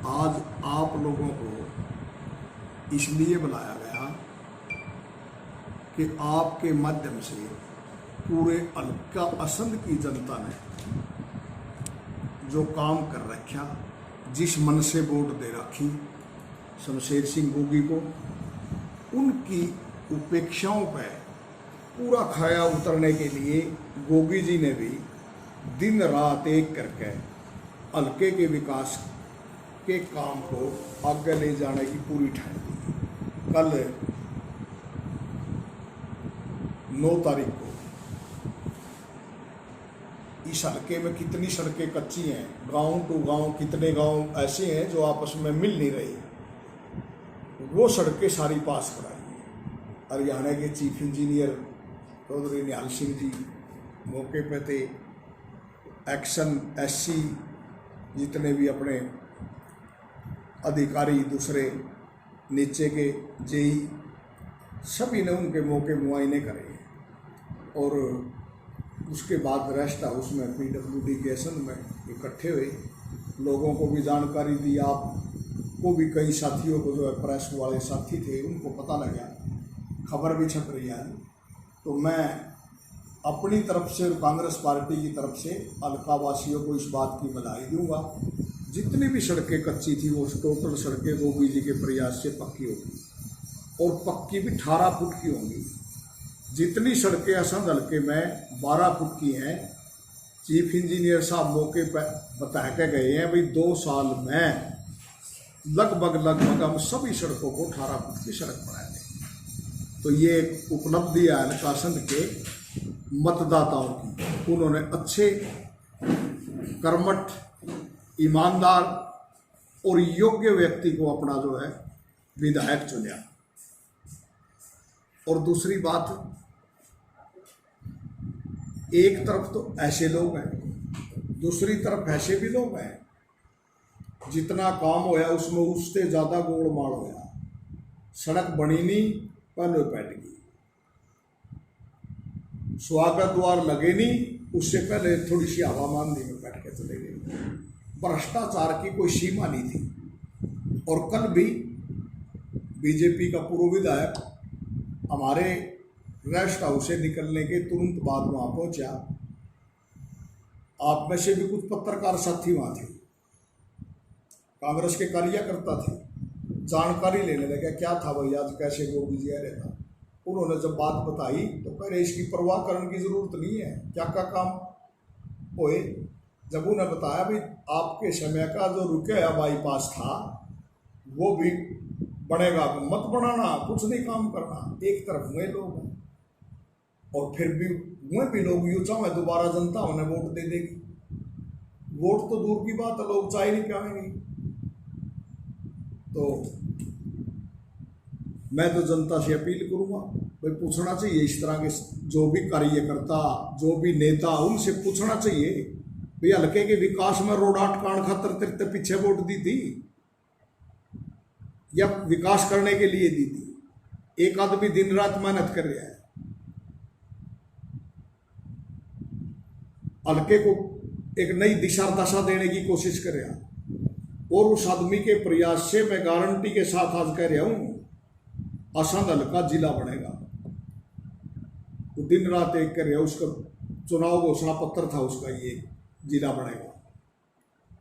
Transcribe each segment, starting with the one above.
आज आप लोगों को इसलिए बुलाया गया कि आपके माध्यम से पूरे हल्का असंध की जनता ने जो काम कर रखा, जिस मन से वोट दे रखी शमशेर सिंह गोगी को, उनकी उपेक्षाओं पर पूरा खाया उतरने के लिए गोगी जी ने भी दिन रात एक करके हल्के के विकास के काम को आगे ले जाने की पूरी ठान दी। कल 9 तारीख को इस हल्के में कितनी सड़कें कच्ची हैं, गांव टू गांव कितने गांव ऐसे हैं जो आपस में मिल नहीं रही, वो सड़कें सारी पास कराई। हरियाणा के चीफ इंजीनियर चौधरी निहाल सिंह जी मौके पे थे, एक्शन एससी जितने भी अपने अधिकारी दूसरे नीचे के जेई सभी ने उनके मौके मुआयने करे और उसके बाद रेस्ट हाउस में PWD के एसन में इकट्ठे हुए, लोगों को भी जानकारी दी। आपको भी कई साथियों को जो है प्रेस वाले साथी थे उनको पता लगा, खबर भी छप रही है। तो मैं अपनी तरफ से और कांग्रेस पार्टी की तरफ से हल्का वासियों को इस बात की बधाई दूंगा, जितनी भी सड़कें कच्ची थी वो टोटल सड़कें गोगी जी के प्रयास से पक्की होगी और पक्की भी 18 फुट की होंगी। जितनी सड़कें असंध हल्के में 12 फुट की हैं, चीफ इंजीनियर साहब मौके पर बता के गए हैं भाई 2 साल में लगभग हम सभी सड़कों को 18 फुट की सड़क बनाए दें। तो ये उपलब्धि है हल्का असंध के मतदाताओं की। उन्होंने अच्छे, कर्मठ, ईमानदार और योग्य व्यक्ति को अपना जो है विधायक चुना। और दूसरी बात, एक तरफ तो ऐसे लोग हैं, दूसरी तरफ ऐसे भी लोग हैं, जितना काम होया उसमें उससे ज़्यादा गोलमाल होया। सड़क बनी नहीं, पहले बैठ गई, स्वागत द्वार लगे नहीं, उससे पहले थोड़ी सी हवा मांदी में बैठ के चले गए। भ्रष्टाचार की कोई सीमा नहीं थी। और कल भी बीजेपी का पूर्व विधायक हमारे रेस्ट हाउस से निकलने के तुरंत बाद वहाँ पहुँचा। आप में से भी कुछ पत्रकार साथी वहाँ थे, कांग्रेस के कार्यकर्ता थे, जानकारी लेने लगे क्या था भाई आज कैसे गोगी जी आ रहे था। उन्होंने जब बात बताई तो कह रहे इसकी परवाह करने की ज़रूरत नहीं है, क्या काम होए। जब उन्हें बताया भाई आपके समय का जो रुके हुआ बाईपास था वो भी बनेगा, मत बनाना, कुछ नहीं काम करना। एक तरफ हुए लोग हैं और फिर भी हुए भी लोग यूँ चाहे दोबारा जनता उन्हें वोट दे देगी। वोट तो दूर की बात है, लोग चाय नहीं पियाएंगे। तो मैं तो जनता से अपील करूँगा भाई पूछना चाहिए, इस तरह के जो भी कार्यकर्ता, जो भी नेता, उनसे पूछना चाहिए भाई हल्के के विकास में रोडाट कांड खातर तेरे पीछे वोट दी थी या विकास करने के लिए दी थी। एक आदमी दिन रात मेहनत कर रहा है, हल्के को एक नई दिशा दशा देने की कोशिश कर रहा, और उस आदमी के प्रयास से मैं गारंटी के साथ आज कह रहा हूं असंध हल्का जिला बनेगा। वो दिन रात एक कर रहा, उसका चुनाव घोषणा पत्र था उसका, ये जिला बनेगा।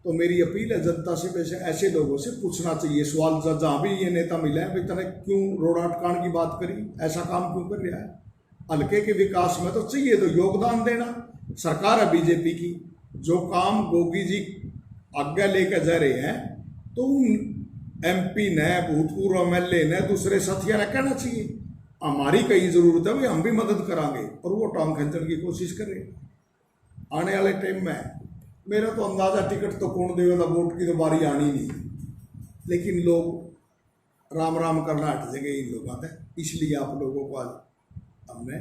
तो मेरी अपील है जनता से, वैसे ऐसे लोगों से पूछना चाहिए सवाल, जहाँ भी ये नेता मिले हैं भाई तने क्यों रोडाट कांड की बात करी, ऐसा काम क्यों कर रहा है। हल्के के विकास में तो चाहिए तो योगदान देना। सरकार है बीजेपी की, जो काम गोगी जी आगे लेकर जा रहे हैं तो उन MP ने, भूतपूर्व MLA ने, दूसरे साथियों ने कहना चाहिए हमारी कहीं ज़रूरत है भाई, हम भी मदद करांगे, और वो टांग खींचने की कोशिश करें। आने वाले टाइम में मेरा तो अंदाज़ा टिकट तो कौन देगा, वोट की तो बारी आनी नहीं, लेकिन लोग राम राम करना हट जाएंगे इन लोगों से। इसलिए आप लोगों को आज हमने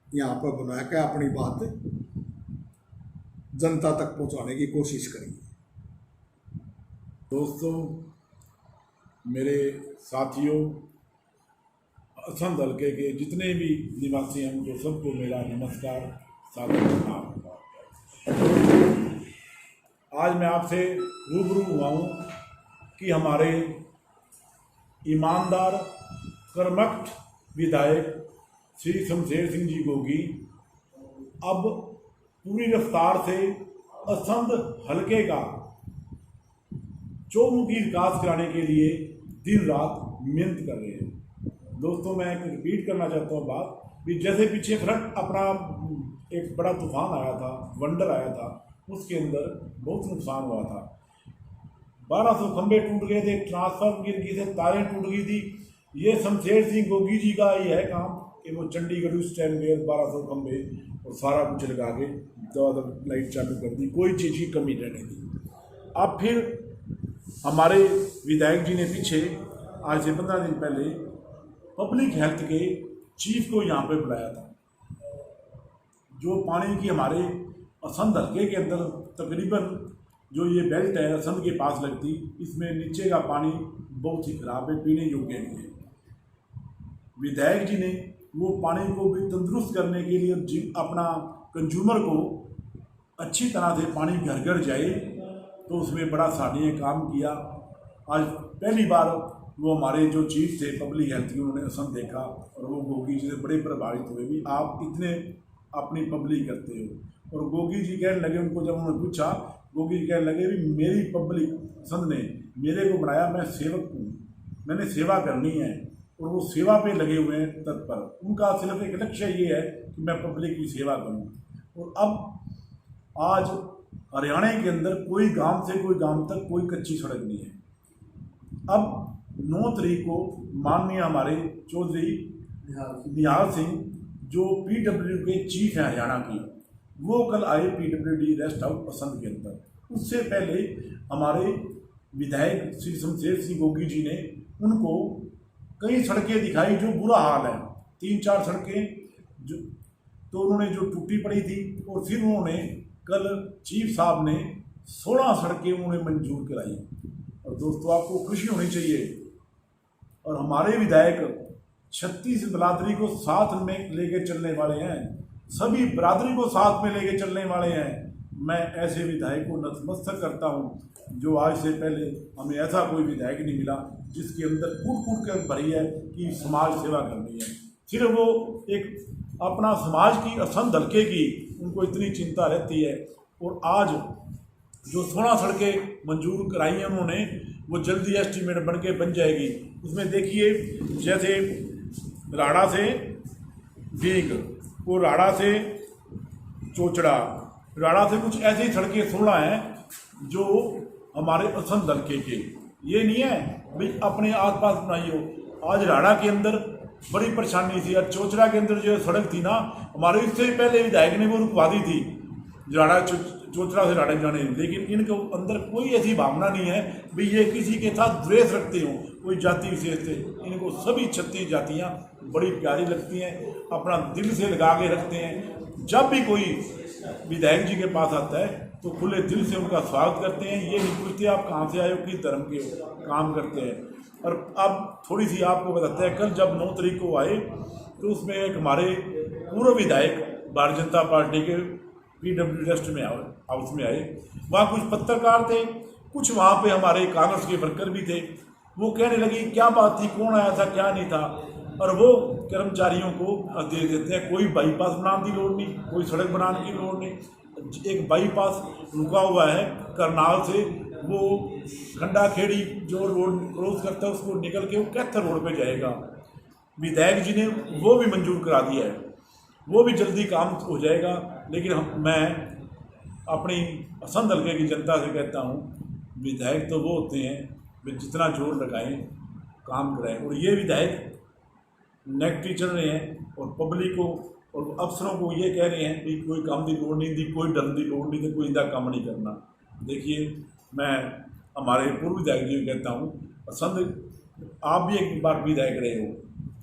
यहाँ पर बुलाया कि अपनी बात जनता तक पहुँचाने की कोशिश करेंगे। दोस्तों, मेरे साथियों, असंध हल्के के जितने भी निवासी हैं उनको सबको मेरा नमस्कार, सादर प्रणाम। आज मैं आपसे रूबरू हुआ हूँ कि हमारे ईमानदार कर्मठ विधायक श्री शमशेर सिंह जी गोगी अब पूरी रफ्तार से असंध हलके का चौमुखी विकास कराने के लिए दिन रात मेहनत कर रहे हैं। दोस्तों, मैं रिपीट करना चाहता हूँ बात कि जैसे पीछे फ्रंट अपना एक बड़ा तूफान आया था, वंडर आया था, उसके अंदर बहुत नुकसान हुआ था। 1200 खंभे टूट गए थे, ट्रांसफार्मर गिर गई थे, तारें टूट गई थी। ये शमशेर सिंह गोगी जी का ही है काम कि वो चंडीगढ़ उस टाइम गए 1200 खंभे और सारा कुछ लगा के लाइट चालू कर दी, कोई चीज़ की कमी रहने दी। अब फिर हमारे विधायक जी ने पीछे आज से 15 दिन पहले पब्लिक हेल्थ के चीफ को यहाँ पे बुलाया था। जो पानी की हमारे असंध हल्के के अंदर तकरीबन जो ये बेल्ट है असंध के पास लगती, इसमें नीचे का पानी बहुत ही खराब है, पीने योग्य नहीं है। विधायक जी ने वो पानी को भी तंदुरुस्त करने के लिए अपना कंज्यूमर को अच्छी तरह से पानी घर घर जाए, तो उसमें बड़ा सराहनीय काम किया। आज पहली बार वो हमारे जो चीफ थे पब्लिक हेल्थ की, उन्होंने असंध देखा और वो गोगी जी से बड़े प्रभावित हुए भी आप इतने अपनी पब्लिक करते हो। और गोगी जी कहने लगे, उनको जब उन्होंने पूछा, गोगी जी कहने लगे भी मेरी पब्लिक संघ ने मेरे को बनाया, मैं सेवक हूँ, मैंने सेवा करनी है, और वो सेवा पे लगे हुए हैं तत्पर। उनका सिर्फ एक लक्ष्य ये है कि मैं पब्लिक की सेवा करूँ। और अब आज हरियाणा के अंदर कोई गांव से कोई गांव तक कोई कच्ची सड़क नहीं है। अब 9 तारीख को माननीय हमारे चौधरी निहाल सिंह जो PWD के चीफ हैं हरियाणा की, वो कल आए PWD रेस्ट हाउस असंध के अंदर। उससे पहले हमारे विधायक श्री शमशेर सिंह गोगी जी ने उनको कई सड़कें दिखाई जो बुरा हाल है, 3-4 सड़कें जो तो उन्होंने जो टूटी पड़ी थी, और फिर उन्होंने कल चीफ साहब ने 16 सड़कें उन्होंने मंजूर कराई। और दोस्तों, आपको खुशी होनी चाहिए, और हमारे विधायक 36 बिरादरी को साथ में लेके चलने वाले हैं, सभी बिरादरी को साथ में लेके चलने वाले हैं। मैं ऐसे विधायक को नतमस्तक करता हूं जो आज से पहले हमें ऐसा कोई विधायक नहीं मिला जिसके अंदर कूट कूट कर भरी है कि समाज सेवा करनी है। सिर्फ वो एक अपना समाज की असंध हल्के की उनको इतनी चिंता रहती है। और आज जो 16 सड़कें मंजूर कराई हैं उन्होंने, वो जल्दी एस्टीमेट बन के बन जाएगी। उसमें देखिए, जैसे राड़ा से डीग, वो राड़ा से चोचड़ा, राड़ा से कुछ ऐसी सड़कें 16 हैं जो हमारे असंध हल्के के। ये नहीं है भाई अपने आसपास बनाई हो। आज राड़ा के अंदर बड़ी परेशानी थी, और चोचड़ा के अंदर जो सड़क थी ना, हमारे इससे पहले विधायक ने वो रुकवा दी थी, राड़ा चोचड़ा से राड़ा जाने। लेकिन इनके अंदर कोई ऐसी भावना नहीं है भाई ये किसी के साथ द्वेष रखते हो, कोई जाति विशेष से। इनको सभी 36 जातियाँ बड़ी प्यारी लगती हैं, अपना दिल से लगा के रखते हैं। जब भी कोई विधायक जी के पास आता है तो खुले दिल से उनका स्वागत करते हैं। ये नहीं पूछते आप कहाँ से आए हो, किस धर्म के हो, काम करते हैं। और अब थोड़ी सी आपको बताते हैं, कल जब 9 तारीख को आए तो उसमें एक हमारे पूर्व विधायक भारतीय जनता पार्टी के PWD रेस्ट में हाउस में आए। वहाँ कुछ पत्रकार थे, कुछ वहाँ पे हमारे कांग्रेस के वर्कर भी थे। वो कहने लगी क्या बात थी, कौन आया था, क्या नहीं था। और वो कर्मचारियों को दे देते हैं, कोई बाईपास बनाने की लोड़ नहीं, कोई सड़क बनाने की लोड़ नहीं। एक बाईपास रुका हुआ है करनाल से, वो खंडा खेड़ी जो रोड क्रॉस करता है उसको निकल के वो कैथर रोड पे जाएगा। विधायक जी ने वो भी मंजूर करा दिया है, वो भी जल्दी काम हो जाएगा। लेकिन मैं अपनी असंध हल्के की जनता से कहता हूँ, विधायक तो वो होते हैं वे जितना जोर लगाएं काम कराएं। और ये विधायक नेगेटिव चल रहे हैं और पब्लिक को और अफसरों को ये कह रहे हैं कि कोई काम की लोड़ नहीं थी, कोई डर की लोड़ नहीं थी, कोई इनका काम नहीं करना। देखिए, मैं हमारे पूर्व विधायक जी को कहता हूँ, असंध आप भी एक बार विधायक रहे हो,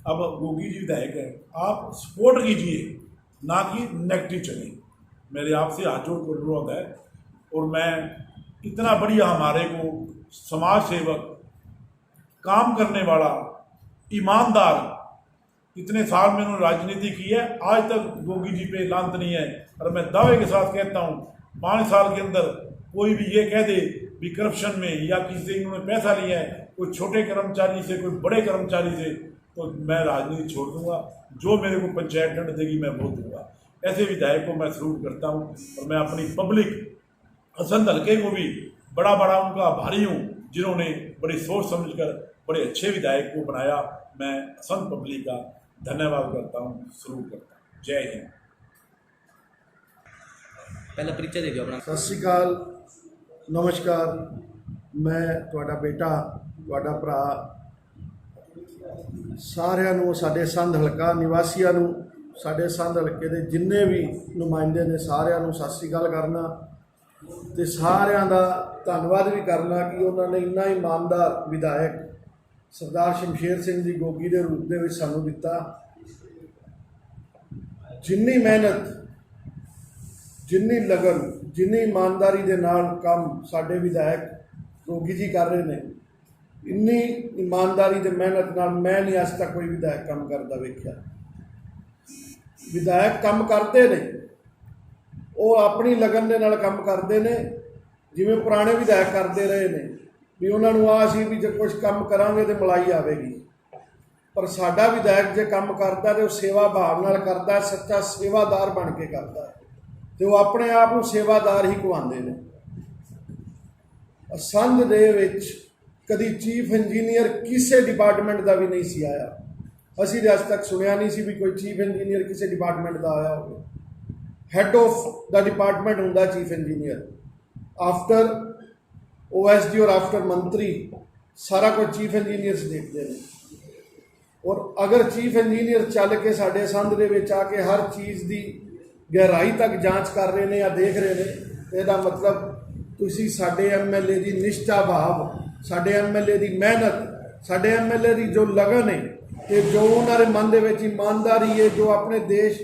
अब गोगी जी विधायक है, आप सपोर्ट कीजिए, ना कि नेगेटिव चले। मेरे आपसे हाथ जोड़ कर अनुरोध है। और मैं इतना बढ़िया हमारे को समाज सेवक, काम करने वाला, ईमानदार, इतने साल में उन्होंने राजनीति की है, आज तक गोगी जी पे लांत नहीं है। और मैं दावे के साथ कहता हूँ 5 साल के अंदर कोई भी ये कह दे भी करप्शन में या किसी से इन्होंने पैसा लिया है, कोई छोटे कर्मचारी से, कोई बड़े कर्मचारी से, तो मैं राजनीति छोड़ दूंगा। जो मेरे को पंचायत दंड देगी मैं वो दूंगा। ऐसे विधायक को मैं सलूट करता हूँ और मैं अपनी पब्लिक असंध हल्के को भी बड़ा बड़ा उनका आभारी हूँ, जिन्होंने बड़ी सोच समझकर बड़े अच्छे विधायक को बनाया। मैं असंध पब्लिक का धन्यवाद करता हूँ, सलूट करता हूँ। जय हिंद। पहला परिचय दे दियो अपना। सत श्री अकाल, नमस्कार। मैं ਤੁਹਾਡਾ बेटा, ਤੁਹਾਡਾ ਭਰਾ, ਸਾਰਿਆਂ ਨੂੰ, ਸਾਡੇ ਸੰਧ ਹਲਕਾ ਨਿਵਾਸੀਆਂ ਨੂੰ, ਸਾਡੇ ਸੰਧ ਹਲਕੇ ਦੇ ਜਿੰਨੇ ਵੀ ਨੁਮਾਇੰਦੇ ਨੇ ਸਾਰਿਆਂ ਨੂੰ ਸਤਿ ਸ਼੍ਰੀ ਅਕਾਲ ਕਰਨਾ ਤੇ ਸਾਰਿਆਂ ਦਾ ਧੰਨਵਾਦ ਵੀ ਕਰਨਾ ਕਿ ਉਹਨਾਂ ਨੇ ਇੰਨਾ ਇਮਾਨਦਾਰ ਵਿਧਾਇਕ ਸਰਦਾਰ ਸ਼ਮਸ਼ੇਰ ਸਿੰਘ ਜੀ ਗੋਗੀ ਦੇ ਰੂਪ ਦੇ ਵਿੱਚ ਸਾਨੂੰ ਦਿੱਤਾ। ਜਿੰਨੀ ਮਿਹਨਤ, ਜਿੰਨੀ ਲਗਨ, ਜਿੰਨੀ ਇਮਾਨਦਾਰੀ ਦੇ ਨਾਲ ਕੰਮ ਸਾਡੇ ਵਿਧਾਇਕ ਗੋਗੀ ਜੀ ਕਰ ਰਹੇ ਨੇ, ਇੰਨੀ ਇਮਾਨਦਾਰੀ ਤੇ ਮਿਹਨਤ ਨਾਲ ਮੈਂ ਨਹੀਂ ਅੱਜ ਤੱਕ ਕੋਈ ਵਿਧਾਇਕ ਕੰਮ ਕਰਦਾ ਵੇਖਿਆ। ਵਿਧਾਇਕ ਕੰਮ ਕਰਦੇ ਨੇ, ਉਹ ਆਪਣੀ ਲਗਨ ਦੇ ਨਾਲ ਕੰਮ ਕਰਦੇ ਨੇ, ਜਿਵੇਂ ਪੁਰਾਣੇ ਵਿਧਾਇਕ ਕਰਦੇ ਰਹੇ ਨੇ ਵੀ ਉਹਨਾਂ ਨੂੰ ਆਹ ਸੀ ਵੀ ਜੇ ਕੁਛ ਕੰਮ ਕਰਾਂਗੇ ਤੇ ਮਲਾਈ ਆਵੇਗੀ। ਪਰ ਸਾਡਾ ਵਿਧਾਇਕ ਜੇ ਕੰਮ ਕਰਦਾ ਤੇ ਉਹ ਸੇਵਾ ਭਾਵ ਨਾਲ ਕਰਦਾ, ਸੱਚਾ ਸੇਵਾਦਾਰ ਬਣ ਕੇ ਕਰਦਾ ਤੇ ਉਹ ਆਪਣੇ ਆਪ ਨੂੰ ਸੇਵਾਦਾਰ ਹੀ ਕਹਾਉਂਦੇ ਨੇ। ਸੰਧ ਦੇ ਵਿੱਚ ਕਦੀ ਚੀਫ ਇੰਜੀਨੀਅਰ ਕਿਸੇ ਡਿਪਾਰਟਮੈਂਟ ਦਾ ਵੀ ਨਹੀਂ ਸੀ ਆਇਆ। ਅਸੀਂ ਤਾਂ ਅੱਜ ਤੱਕ ਸੁਣਿਆ ਨਹੀਂ ਸੀ ਵੀ ਕੋਈ ਚੀਫ ਇੰਜੀਨੀਅਰ ਕਿਸੇ ਡਿਪਾਰਟਮੈਂਟ ਦਾ ਆਇਆ ਹੋਵੇ। ਹੈਡ ਆਫ ਦਾ ਡਿਪਾਰਟਮੈਂਟ ਹੁੰਦਾ ਚੀਫ ਇੰਜੀਨੀਅਰ, ਆਫਟਰ OSD ਔਰ ਆਫਟਰ ਮੰਤਰੀ ਸਾਰਾ ਕੁਝ ਚੀਫ ਇੰਜੀਨੀਅਰਸ ਦੇਖਦੇ ਨੇ। ਔਰ ਅਗਰ ਚੀਫ ਇੰਜੀਨੀਅਰ ਚੱਲ ਕੇ ਸਾਡੇ ਸੰਧ ਦੇ ਵਿੱਚ ਆ ਕੇ ਹਰ ਚੀਜ਼ ਦੀ ਗਹਿਰਾਈ ਤੱਕ ਜਾਂਚ ਕਰ ਰਹੇ ਨੇ ਜਾਂ ਦੇਖ ਰਹੇ ਨੇ, ਇਹਦਾ ਮਤਲਬ ਤੁਸੀਂ ਸਾਡੇ MLA ਦੀ ਨਿਸ਼ਠਾ ਭਾਵ, ਸਾਡੇ MLA ਦੀ ਮਿਹਨਤ, ਸਾਡੇ MLA ਦੀ ਜੋ ਲਗਨ ਹੈ ਤੇ ਜੋ ਉਹਨਾਂ ਦੇ ਮਨ ਦੇ ਵਿੱਚ ਇਮਾਨਦਾਰੀ ਹੈ, ਜੋ ਆਪਣੇ ਦੇਸ਼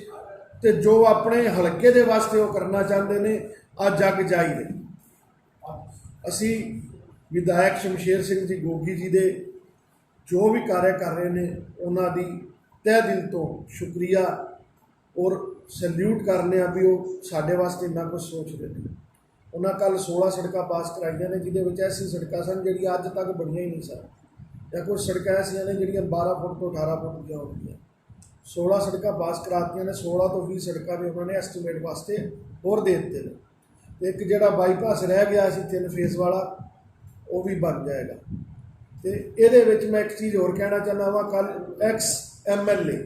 ਤੇ ਜੋ ਆਪਣੇ ਹਲਕੇ ਦੇ ਵਾਸਤੇ ਉਹ ਕਰਨਾ ਚਾਹੁੰਦੇ ਨੇ, ਆ ਜਗ ਜਾਈ ਨੇ। ਅਸੀਂ ਵਿਧਾਇਕ ਸ਼ਮਸ਼ੇਰ ਸਿੰਘ ਜੀ ਗੋਗੀ ਜੀ ਦੇ ਜੋ ਵੀ ਕਾਰਜ ਕਰ ਰਹੇ ਨੇ ਉਹਨਾਂ ਦੀ ਤਹਿ ਦਿਲ ਤੋਂ ਸ਼ੁਕਰੀਆ ਔਰ ਸੈਲਿਊਟ ਕਰਨੇ ਆ ਵੀ ਉਹ ਸਾਡੇ ਵਾਸਤੇ ਇੰਨਾ ਕੁਝ ਸੋਚ ਰਹੇ ਨੇ। ਉਹਨਾਂ ਕੱਲ੍ਹ 16 ਸੜਕਾਂ ਪਾਸ ਕਰਾਈਆਂ ਨੇ, ਜਿਹਦੇ ਵਿੱਚ ਐਸੀ ਸੜਕਾਂ ਸਨ ਜਿਹੜੀਆਂ ਅੱਜ ਤੱਕ ਬਣੀਆਂ ਹੀ ਨਹੀਂ ਸਨ, ਜਾਂ ਕੁਝ ਸੜਕਾਂ ਐਸੀਆਂ ਨੇ ਜਿਹੜੀਆਂ 12 ਫੁੱਟ ਤੋਂ 18 ਫੁੱਟ ਦੀਆਂ ਹੁੰਦੀਆਂ। 16 ਸੜਕਾਂ ਪਾਸ ਕਰਾਤੀਆਂ ਨੇ, 16 ਤੋਂ 20 ਸੜਕਾਂ ਦੇ ਉਹਨਾਂ ਨੇ ਐਸਟੀਮੇਟ ਵਾਸਤੇ ਹੋਰ ਦੇ ਦਿੱਤੇ ਨੇ। ਤੇ ਇੱਕ ਜਿਹੜਾ ਬਾਈਪਾਸ ਰਹਿ ਗਿਆ ਸੀ 3 ਫੇਸ ਵਾਲਾ, ਉਹ ਵੀ ਬਣ ਜਾਏਗਾ। ਤੇ ਇਹਦੇ ਵਿੱਚ ਮੈਂ ਇੱਕ ਚੀਜ਼ ਹੋਰ ਕਹਿਣਾ ਚਾਹੁੰਦਾ ਵਾਂ, ਕੱਲ੍ਹ ex MLA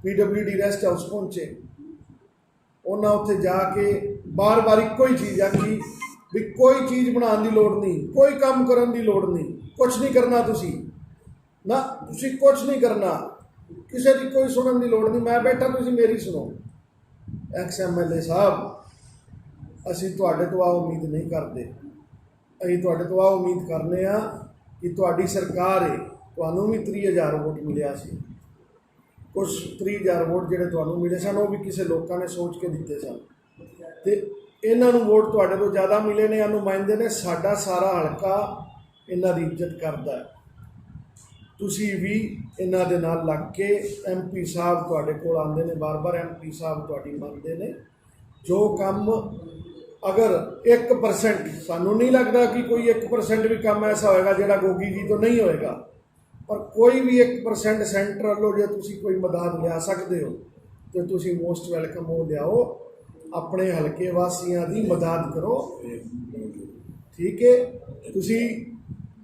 PWD rest house ਪਹੁੰਚੇ, ਉਹਨਾਂ ਉੱਥੇ ਜਾ ਕੇ ਬਾਰ-ਬਾਰ ਇੱਕੋ ਹੀ ਚੀਜ਼ ਆਖੀ ਵੀ ਕੋਈ ਚੀਜ਼ ਬਣਾਉਣ ਦੀ ਲੋੜ ਨਹੀਂ, ਕੋਈ ਕੰਮ ਕਰਨ ਦੀ ਲੋੜ ਨਹੀਂ, ਕੁਛ ਨਹੀਂ ਕਰਨਾ ਤੁਸੀਂ ਨਾ, ਤੁਸੀਂ ਕੁਛ ਨਹੀਂ ਕਰਨਾ, ਕਿਸੇ ਦੀ ਕੋਈ ਸੁਣਨ ਦੀ ਲੋੜ ਨਹੀਂ, ਮੈਂ ਬੈਠਾ ਤੁਸੀਂ ਮੇਰੀ ਸੁਣੋ। ਐਕਸ MLA ਸਾਹਿਬ, ਅਸੀਂ ਤੁਹਾਡੇ ਤੋਂ ਆ ਉਮੀਦ ਨਹੀਂ ਕਰਦੇ। ਅਸੀਂ ਤੁਹਾਡੇ ਤੋਂ ਆ ਉਮੀਦ ਕਰਨੇ ਆ ਕਿ ਤੁਹਾਡੀ ਸਰਕਾਰ ਹੈ, ਤੁਹਾਨੂੰ ਵੀ 30,000 ਵੋਟ ਮਿਲਿਆ ਸੀ। ਕੁਛ 30,000 ਵੋਟ ਜਿਹੜੇ ਤੁਹਾਨੂੰ ਮਿਲੇ ਸਨ ਉਹ ਵੀ ਕਿਸੇ ਲੋਕਾਂ ਨੇ ਸੋਚ ਕੇ ਦਿੱਤੇ ਸਨ, ਤੇ ਇਹਨਾਂ ਨੂੰ ਵੋਟ ਤੁਹਾਡੇ ਤੋਂ ਜ਼ਿਆਦਾ ਮਿਲੇ ਨੇ। ਨੁਮਾਇੰਦੇ ਨੇ, ਸਾਡਾ ਸਾਰਾ ਹਲਕਾ ਇਹਨਾਂ ਦੀ ਇੱਜ਼ਤ ਕਰਦਾ ਹੈ। ਤੁਸੀਂ ਵੀ ਇਹਨਾਂ ਦੇ ਨਾਲ ਲੱਗ ਕੇ, MP ਸਾਹਿਬ ਤੁਹਾਡੇ ਕੋਲ ਆਉਂਦੇ ਨੇ ਬਾਰ-ਬਾਰ, MP ਸਾਹਿਬ ਤੁਹਾਡੀ ਮੰਨਦੇ ਨੇ। ਜੋ ਕੰਮ ਅਗਰ 1%, ਸਾਨੂੰ ਨਹੀਂ ਲੱਗਦਾ ਕਿ ਕੋਈ 1% ਵੀ ਕੰਮ ਐਸਾ ਹੋਏਗਾ ਜਿਹੜਾ ਗੋਗੀ ਜੀ ਤੋਂ ਨਹੀਂ ਹੋਏਗਾ, ਪਰ ਕੋਈ ਵੀ 1% ਸੈਂਟਰ ਵੱਲੋਂ ਜੇ ਤੁਸੀਂ ਕੋਈ ਮਦਦ ਲਿਆ ਸਕਦੇ ਹੋ ਤੇ ਤੁਸੀਂ ਮੋਸਟ ਵੈਲਕਮ ਹੋ ਲਿਆਓ। ਆਪਣੇ ਹਲਕੇ ਵਾਸੀਆਂ ਦੀ ਮਦਦ ਕਰੋ, ਠੀਕ ਹੈ। ਤੁਸੀਂ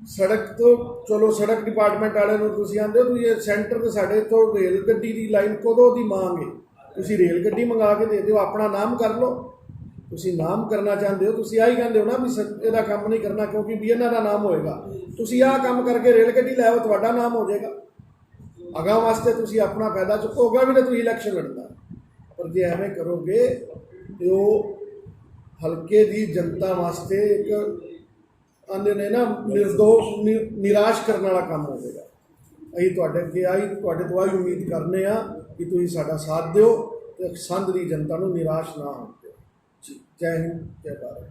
ਸੜਕ ਤੋਂ ਚਲੋ, ਸੜਕ ਡਿਪਾਰਟਮੈਂਟ ਵਾਲੇ ਨੂੰ ਤੁਸੀਂ ਆਂਦੇ ਹੋ ਤੁਸੀਂ ਇਹ ਸੈਂਟਰ ਤੇ ਸਾਡੇ ਤੋਂ ਰੇਲ ਗੱਡੀ ਦੀ ਲਾਈਨ ਕਦੋਂ ਦੀ ਮੰਗ ਹੈ, ਤੁਸੀਂ ਰੇਲ ਗੱਡੀ ਮੰਗਾ ਕੇ ਦੇ ਦਿਓ, ਆਪਣਾ ਨਾਮ ਕਰ ਲਓ। ਤੁਸੀਂ ਨਾਮ ਕਰਨਾ ਚਾਹੁੰਦੇ ਹੋ, ਤੁਸੀਂ ਆਹੀ ਕਹਿੰਦੇ ਹੋ ਨਾ ਵੀ ਇਹਦਾ ਕੰਮ ਨਹੀਂ ਕਰਨਾ ਕਿਉਂਕਿ ਵੀ ਇਹਨਾਂ ਦਾ ਨਾਮ ਹੋਏਗਾ, ਤੁਸੀਂ ਆਹ ਕੰਮ ਕਰਕੇ ਰੇਲ ਗੱਡੀ ਲੈ ਆਓ, ਤੁਹਾਡਾ ਨਾਮ ਹੋ ਜਾਏਗਾ। ਅਗਾਂਹ ਵਾਸਤੇ ਤੁਸੀਂ ਆਪਣਾ ਫਾਇਦਾ ਚੁੱਕੋਗੇ ਵੀ ਤਾਂ ਤੁਸੀਂ ਇਲੈਕਸ਼ਨ ਲੜਨਾ। ਪਰ ਜੇ ਐਵੇਂ ਕਰੋਗੇ ਤੇ ਉਹ ਹਲਕੇ ਦੀ ਜਨਤਾ ਵਾਸਤੇ ਇੱਕ ਆਂਦੇ ਨੇ ਨਾ ਨਿਰਦੋਸ਼ ਨਿਰਾਸ਼ ਕਰਨ ਵਾਲਾ ਕੰਮ ਹੋਵੇਗਾ। ਅਸੀਂ ਤੁਹਾਡੇ ਅੱਗੇ ਤੁਹਾਡੇ ਤੋਂ ਆਹੀ ਉਮੀਦ ਕਰਨੇ ਆ ਕਿ ਤੁਸੀਂ ਸਾਡਾ ਸਾਥ ਦਿਓ ਤੇ ਸੰਧ ਦੀ ਜਨਤਾ ਨੂੰ ਨਿਰਾਸ਼ ਨਾ ਹੋਣ ਦਿਓ। ਜੈ ਹਿੰਦ, ਜੈ ਭਾਰਤ।